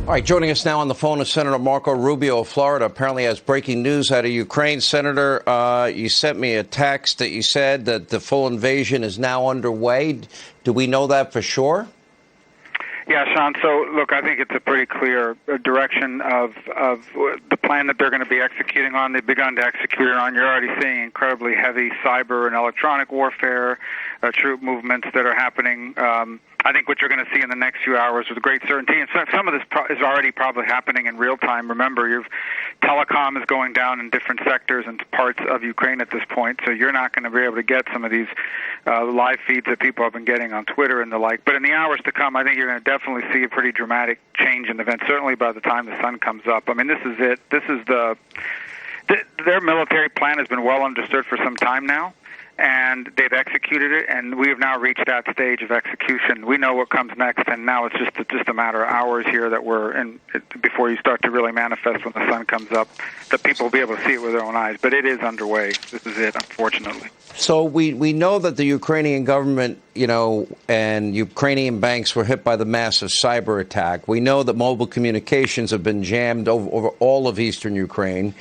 All right, joining us now on the phone is Senator Marco Rubio of Florida. Apparently has breaking news out of Ukraine. Senator, you sent me a text that you said that the full invasion is now underway. Do we know that for sure? Yeah, Sean. So, look, I think it's a pretty clear direction of the plan that they're going to be executing on. They've begun to execute it on. You're already seeing incredibly heavy cyber and electronic warfare, troop movements that are happening. I think what you're going to see in the next few hours with great certainty, and some of this is already probably happening in real time. Remember, telecom is going down in different sectors and parts of Ukraine at this point, so you're not going to be able to get some of these live feeds that people have been getting on Twitter and the like. But in the hours to come, I think you're going to definitely see a pretty dramatic change in events, certainly by the time the sun comes up. I mean, this is it. This is their military plan has been well understood for some time now, and they've executed it, and we have now reached that stage of execution. We know what comes next, and now it's just a matter of hours here that we're in before you start to really manifest when the sun comes up, that people will be able to see it with their own eyes. But it is underway. This is it, unfortunately. So we know that the Ukrainian government, and Ukrainian banks were hit by the massive cyber attack. We know that mobile communications have been jammed over all of eastern Ukraine.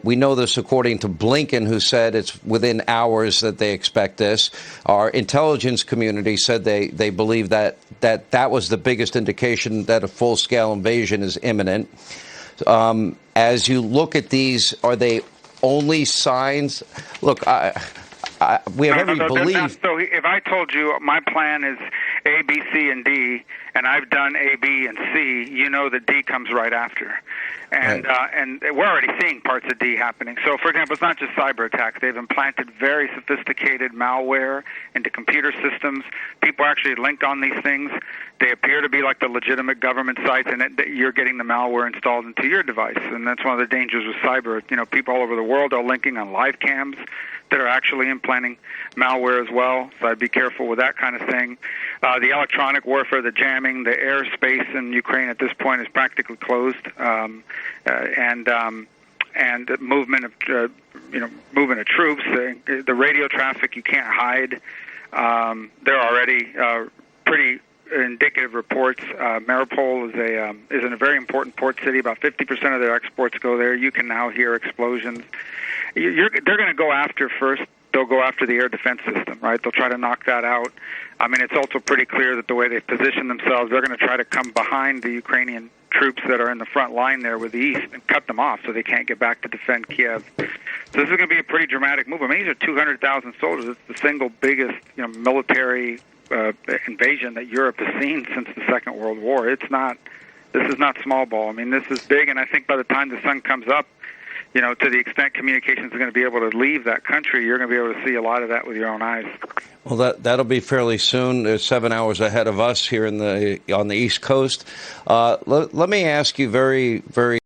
We know this according to Blinken, who said it's within hours that they expect this. Our intelligence community said they believe that was the biggest indication that a full-scale invasion is imminent. As you look at these, are they only signs? Look, we have every belief. So if I told you my plan is A, B, C, and D, and I've done A, B, and C, you know that D comes right after. And right. And we're already seeing parts of D happening. So, for example, it's not just cyber attacks. They've implanted very sophisticated malware into computer systems. People actually link on these things. They appear to be like the legitimate government sites, and you're getting the malware installed into your device. And that's one of the dangers with cyber. People all over the world are linking on live cams that are actually implanting malware as well. So I'd be careful with that kind of thing. The electronic warfare, the jamming, the airspace in Ukraine at this point is practically closed, and movement of movement of troops, the radio traffic you can't hide. There are already pretty indicative reports. Mariupol is in a very important port city. About 50% of their exports go there. You can now hear explosions. They're going to go after first. They'll go after the air defense system, right? They'll try to knock that out. I mean, it's also pretty clear that the way they've positioned themselves, they're going to try to come behind the Ukrainian troops that are in the front line there with the east and cut them off so they can't get back to defend Kiev. So this is going to be a pretty dramatic move. I mean, these are 200,000 soldiers. It's the single biggest, military invasion that Europe has seen since the Second World War. This is not small ball. I mean, this is big, and I think by the time the sun comes up, to the extent communications are going to be able to leave that country, you're going to be able to see a lot of that with your own eyes. Well, that'll be fairly soon. They're 7 hours ahead of us here on the East Coast. Let me ask you very, very